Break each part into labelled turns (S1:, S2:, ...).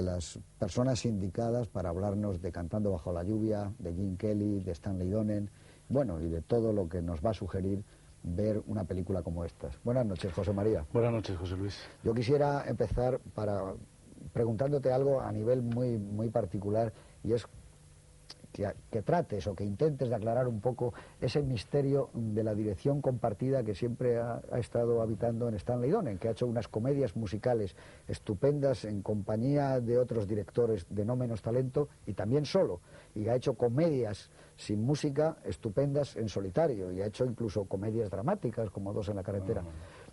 S1: Las personas indicadas para hablarnos de Cantando bajo la lluvia, de Gene Kelly, de Stanley Donen, bueno, y de todo lo que nos va a sugerir ver una película como estas. Buenas noches, José María.
S2: Buenas noches, José Luis.
S1: Yo quisiera empezar preguntándote algo a nivel muy particular, y es que trates o que intentes de aclarar un poco ese misterio de la dirección compartida que siempre ha estado habitando en Stanley Donen, que ha hecho unas comedias musicales estupendas en compañía de otros directores de no menos talento y también solo, y ha hecho comedias sin música estupendas en solitario, y ha hecho incluso comedias dramáticas como Dos en la carretera.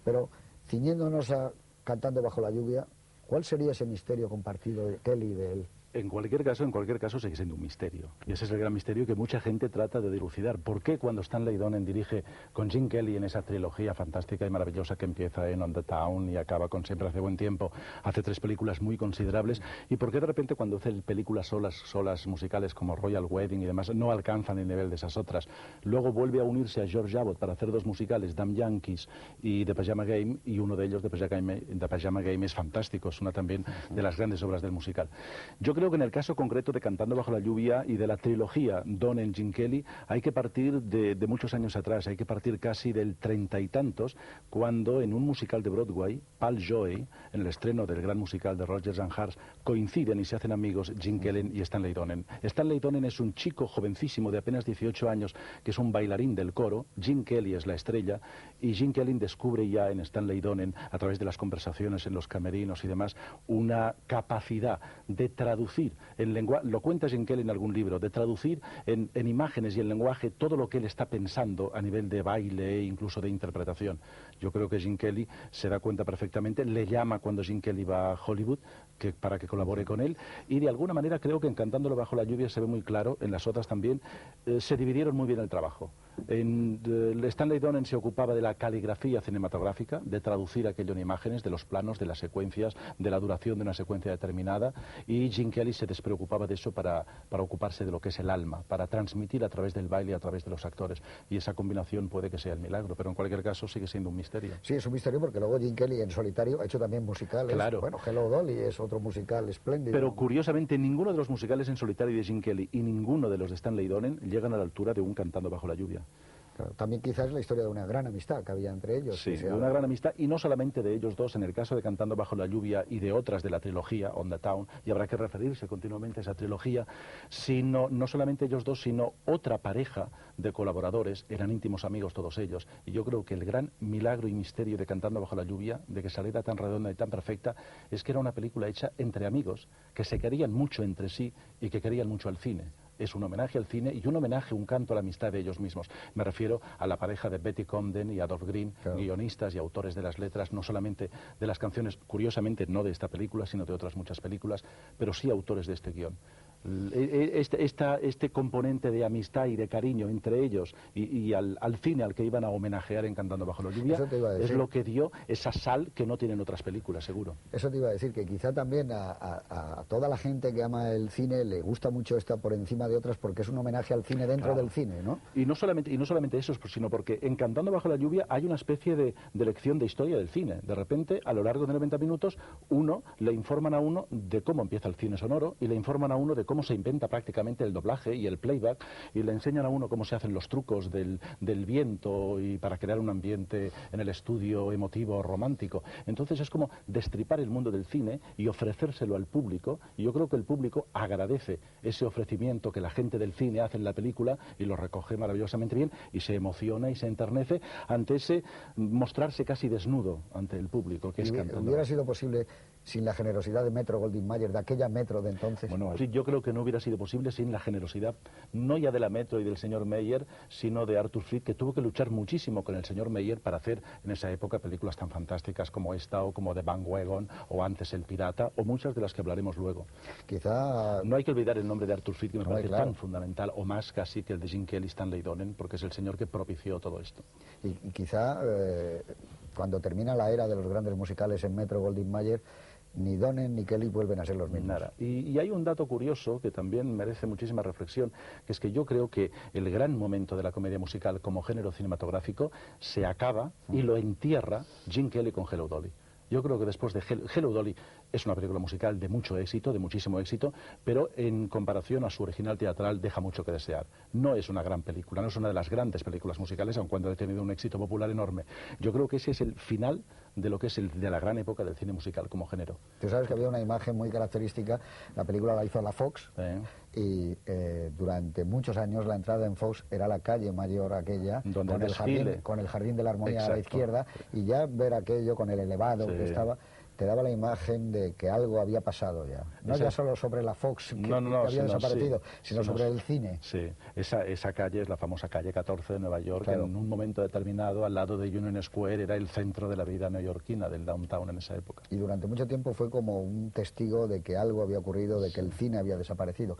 S1: Pero ciñéndonos a Cantando bajo la lluvia, ¿cuál sería ese misterio compartido de Kelly y de él?
S2: En cualquier caso sigue siendo un misterio. Y ese es el gran misterio que mucha gente trata de dilucidar. ¿Por qué cuando Stanley Donen dirige con Gene Kelly en esa trilogía fantástica y maravillosa que empieza en On the Town y acaba con Siempre hace buen tiempo, hace 3 películas muy considerables? ¿Y por qué de repente cuando hace películas solas musicales como Royal Wedding y demás no alcanzan el nivel de esas otras? Luego vuelve a unirse a George Abbott para hacer 2 musicales, Damn Yankees y The Pajama Game, y uno de ellos, The Pajama Game, es fantástico, es una también de las grandes obras del musical. Yo creo que en el caso concreto de Cantando bajo la lluvia y de la trilogía Donen-Gene Kelly hay que partir de muchos años atrás, hay que partir casi del 30 y tantos, cuando en un musical de Broadway, Pal Joy, en el estreno del gran musical de Rodgers and Hart, coinciden y se hacen amigos Gene Kelly y Stanley Donen. Stanley Donen es un chico jovencísimo de apenas 18 años que es un bailarín del coro, Gene Kelly es la estrella, y Gene Kelly descubre ya en Stanley Donen, a través de las conversaciones en los camerinos y demás, una capacidad de traducir en lenguaje, lo cuenta Gene Kelly en algún libro, de traducir en imágenes y en lenguaje todo lo que él está pensando a nivel de baile e incluso de interpretación. Yo creo que Gene Kelly se da cuenta perfectamente, le llama cuando Gene Kelly va a Hollywood para que colabore con él, y de alguna manera creo que en Cantándolo bajo la lluvia se ve muy claro, en las otras también, se dividieron muy bien el trabajo. Stanley Donen se ocupaba de la caligrafía cinematográfica, de traducir aquello en imágenes, de los planos, de las secuencias, de la duración de una secuencia determinada, y Gene Kelly se despreocupaba de eso para ocuparse de lo que es el alma, para transmitir a través del baile y a través de los actores, y esa combinación puede que sea el milagro, pero en cualquier caso sigue siendo un misterio.
S1: Sí, es un misterio porque luego Gene Kelly en solitario ha hecho también musicales.
S2: Claro.
S1: Bueno, Hello Dolly es otro musical espléndido.
S2: Pero curiosamente ninguno de los musicales en solitario de Gene Kelly y ninguno de los de Stanley Donen llegan a la altura de un Cantando bajo la lluvia.
S1: Claro, también quizás es la historia de una gran amistad que había entre ellos.
S2: Sí, de una gran amistad, y no solamente de ellos dos, en el caso de Cantando bajo la lluvia y de otras de la trilogía On the Town, y habrá que referirse continuamente a esa trilogía, sino no solamente ellos dos, sino otra pareja de colaboradores, eran íntimos amigos todos ellos, y yo creo que el gran milagro y misterio de Cantando bajo la lluvia, de que saliera tan redonda y tan perfecta, es que era una película hecha entre amigos, que se querían mucho entre sí y que querían mucho al cine. Es un homenaje al cine y un homenaje, un canto a la amistad de ellos mismos. Me refiero a la pareja de Betty Comden y Adolph Green, claro, guionistas y autores de las letras, no solamente de las canciones, curiosamente no de esta película, sino de otras muchas películas, pero sí autores de este guión. Este componente de amistad y de cariño entre ellos y al cine al que iban a homenajear en Cantando bajo la lluvia es lo que dio esa sal que no tienen otras películas, seguro.
S1: Eso te iba a decir, que quizá también a toda la gente que ama el cine le gusta mucho esta por encima de otras porque es un homenaje al cine dentro, claro, del cine, ¿no? Y no solamente eso, sino porque en Cantando bajo la lluvia hay una especie de lección de historia del cine. De repente, a lo largo de 90 minutos, le informan a uno de cómo empieza el cine sonoro y le informan a uno de cómo se inventa prácticamente el doblaje y el playback, y le enseñan a uno cómo se hacen los trucos del viento y para crear un ambiente en el estudio emotivo, romántico. Entonces es como destripar el mundo del cine y ofrecérselo al público, y yo creo que el público agradece ese ofrecimiento que la gente del cine hace en la película y lo recoge maravillosamente bien y se emociona y se enternece ante ese mostrarse casi desnudo ante el público, que es Cantando. ¿Hubiera sido posible sin la generosidad de Metro-Goldwyn-Mayer, de aquella Metro de entonces?
S2: Bueno, sí, yo creo que no hubiera sido posible sin la generosidad, no ya de la Metro y del señor Meyer, sino de Arthur Fleet, que tuvo que luchar muchísimo con el señor Meyer para hacer en esa época películas tan fantásticas como esta, o como The Bandwagon, o antes El Pirata, o muchas de las que hablaremos luego.
S1: Quizá...
S2: No hay que olvidar el nombre de Arthur Fleet, que me parece tan fundamental, o más casi que el de Gene Kelly y Stanley Donen, porque es el señor que propició todo esto.
S1: Y quizá cuando termina la era de los grandes musicales en Metro-Goldwyn-Mayer, ni Donen ni Kelly vuelven a ser los mismos.
S2: Nada. Y hay un dato curioso que también merece muchísima reflexión, que es que yo creo que el gran momento de la comedia musical como género cinematográfico se acaba y lo entierra Gene Kelly con Hello Dolly. Yo creo que después de Hello Dolly es una película musical de mucho éxito, de muchísimo éxito, pero en comparación a su original teatral deja mucho que desear. No es una gran película, no es una de las grandes películas musicales, aun cuando ha tenido un éxito popular enorme. Yo creo que ese es el final de lo que es de la gran época del cine musical como género.
S1: Tú sabes que había una imagen muy característica, la película la hizo la Fox, y durante muchos años la entrada en Fox era la calle mayor aquella, con el jardín de la Armonía. Exacto. A la izquierda, y ya ver aquello con el elevado que estaba, te daba la imagen de que algo había pasado ya. No ya solo sobre la Fox que había desaparecido, sino sobre el cine.
S2: Sí, esa calle es la famosa calle 14 de Nueva York, claro. Que en un momento determinado, al lado de Union Square, era el centro de la vida neoyorquina, del downtown en esa época.
S1: Y durante mucho tiempo fue como un testigo de que algo había ocurrido, de que el cine había desaparecido.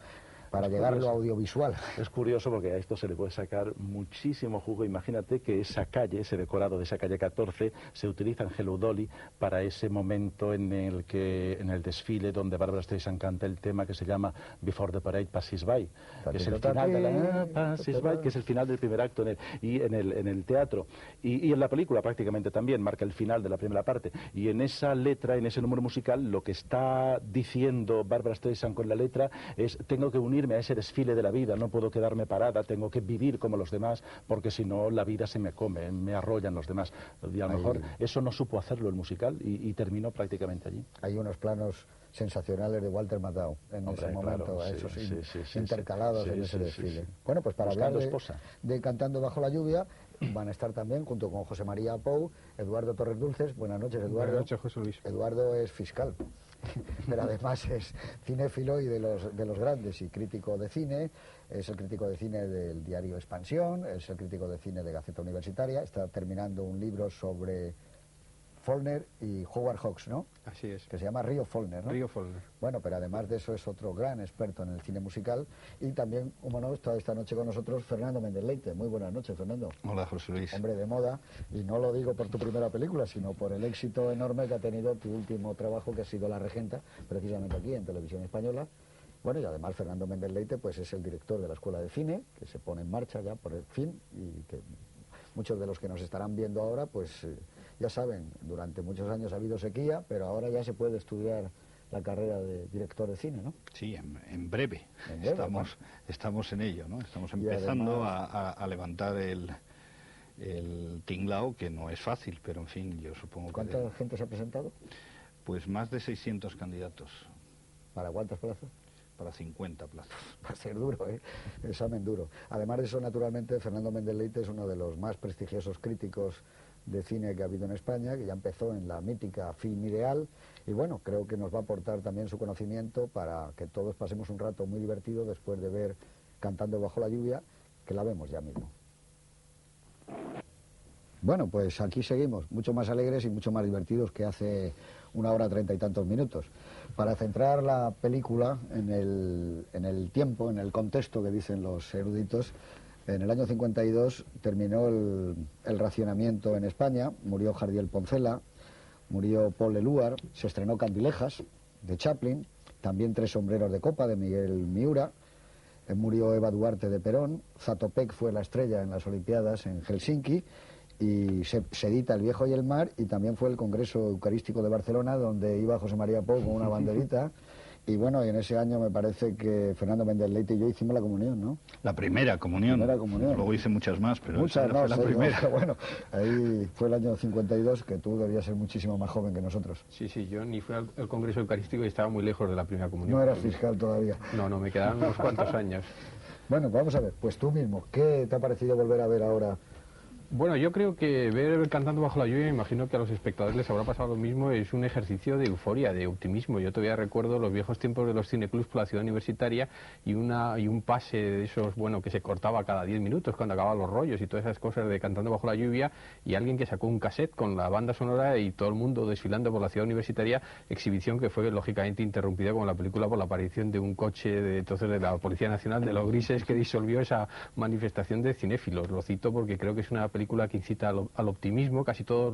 S1: Para llegarlo a audiovisual.
S2: Es curioso porque a esto se le puede sacar muchísimo jugo. Imagínate que esa calle, ese decorado de esa calle 14, se utiliza en Hello Dolly para ese momento en el desfile donde Barbra Streisand canta el tema que se llama Before the Parade Passes By, que es el final de la Passes By, que es el final del primer acto en el teatro y en la película prácticamente también marca el final de la primera parte. Y en esa letra, en ese número musical, lo que está diciendo Barbra Streisand con la letra es: tengo que unirme a ese desfile de la vida, no puedo quedarme parada, tengo que vivir como los demás, porque si no la vida se me come, me arrollan los demás. Y a lo mejor eso no supo hacerlo el musical y terminó prácticamente allí.
S1: Hay unos planos sensacionales de Walter Matthau en ese momento, claro, esos intercalados en ese desfile. Bueno, pues para hablar de Cantando bajo la lluvia, van a estar también, junto con José María Pou, Eduardo Torres Dulces. Buenas noches, Eduardo.
S3: Buenas noches, José Luis.
S1: Eduardo es fiscal, pero además es cinéfilo y de los grandes, y crítico de cine. Es el crítico de cine del diario Expansión, es el crítico de cine de Gaceta Universitaria. Está terminando un libro sobre Faulkner y Howard Hawks, ¿no?
S3: Así es.
S1: Que se llama Río Faulkner, ¿no?
S3: Río Faulkner.
S1: Bueno, pero además de eso es otro gran experto en el cine musical. Y también, como no, está esta noche con nosotros Fernando Méndez Leite. Muy buenas noches, Fernando.
S4: Hola, José Luis.
S1: Hombre de moda, y no lo digo por tu primera película, sino por el éxito enorme que ha tenido tu último trabajo, que ha sido La Regenta, precisamente aquí en Televisión Española. Bueno, y además Fernando Méndez Leite pues es el director de la Escuela de Cine, que se pone en marcha ya por el fin, y que muchos de los que nos estarán viendo ahora, pues ya saben, durante muchos años ha habido sequía, pero ahora ya se puede estudiar la carrera de director de cine, ¿no?
S4: Sí, en breve. Estamos en ello, ¿no? Estamos empezando además a levantar el tinglao, que no es fácil, pero en fin, yo supongo que...
S1: ¿Cuánta gente se ha presentado?
S4: Pues más de 600 candidatos.
S1: ¿Para cuántas plazas?
S4: Para 50 plazas.
S1: Va a ser duro, ¿eh? Examen duro. Además de eso, naturalmente, Fernando Méndez Leite es uno de los más prestigiosos críticos de cine que ha habido en España, que ya empezó en la mítica Film Ideal, y bueno, creo que nos va a aportar también su conocimiento para que todos pasemos un rato muy divertido después de ver Cantando bajo la lluvia, que la vemos ya mismo. Bueno, pues aquí seguimos, mucho más alegres y mucho más divertidos que hace 1 hora 30 y tantos minutos. Para centrar la película en el tiempo, en el contexto que dicen los eruditos, en el año 52 terminó el racionamiento en España, murió Jardiel Poncela, murió Paul Eluard, se estrenó Candilejas, de Chaplin, también Tres sombreros de copa, de Miguel Miura, murió Eva Duarte de Perón, Zatopek fue la estrella en las Olimpiadas en Helsinki, y se edita El viejo y el mar, y también fue el Congreso Eucarístico de Barcelona, donde iba José María Pou con una banderita. Y bueno, y en ese año me parece que Fernando Méndez Leite y yo hicimos la comunión, ¿no?
S4: La primera comunión. Luego hice muchas más, pero
S1: muchas
S4: no, fue la primera.
S1: No, bueno, ahí fue el año 52, que tú debías ser muchísimo más joven que nosotros.
S3: Sí, yo ni fui al Congreso Eucarístico y estaba muy lejos de la primera comunión.
S1: No eras fiscal todavía.
S3: No, me quedaban unos cuantos años.
S1: Bueno, vamos a ver, pues tú mismo, ¿qué te ha parecido volver a ver ahora?
S3: Bueno, yo creo que ver Cantando bajo la lluvia, imagino que a los espectadores les habrá pasado lo mismo, es un ejercicio de euforia, de optimismo. Yo todavía recuerdo los viejos tiempos de los cineclubs por la ciudad universitaria y un pase de esos, bueno, que se cortaba cada 10 minutos cuando acababan los rollos y todas esas cosas de Cantando bajo la lluvia, y alguien que sacó un cassette con la banda sonora y todo el mundo desfilando por la ciudad universitaria, exhibición que fue lógicamente interrumpida como la película por la aparición de un coche entonces de la Policía Nacional de los Grises que disolvió esa manifestación de cinéfilos. Lo cito porque creo que es una película que incita al optimismo. Casi todos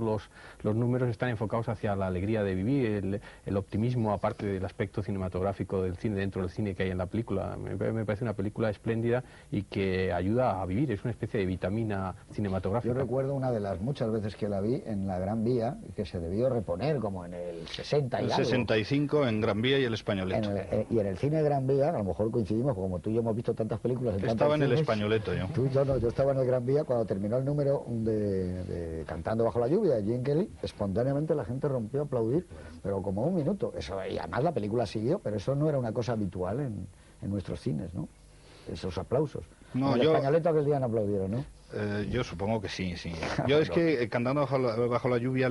S3: los números están enfocados hacia la alegría de vivir, el optimismo, aparte del aspecto cinematográfico del cine, dentro del cine que hay en la película. Me parece una película espléndida y que ayuda a vivir, es una especie de vitamina cinematográfica.
S1: Yo recuerdo una de las muchas veces que la vi en la Gran Vía, que se debió reponer como en el 60 y
S4: el
S1: algo.
S4: 65 en Gran Vía y el Españoleto.
S1: Y en el cine Gran Vía, a lo mejor coincidimos, como tú y yo hemos visto tantas películas en
S4: Estaba en el
S1: cines,
S4: Españoleto yo.
S1: Yo estaba en el Gran Vía cuando terminó el número de Cantando bajo la lluvia de Gene Kelly. Espontáneamente la gente rompió a aplaudir, pero como un minuto. Eso, y además la película siguió, pero eso no era una cosa habitual en nuestros cines, ¿no? Esos aplausos.
S4: No,
S1: en el Españoleto aquel día no aplaudieron, ¿no?
S4: Yo supongo que sí, sí. Yo es que Cantando bajo la lluvia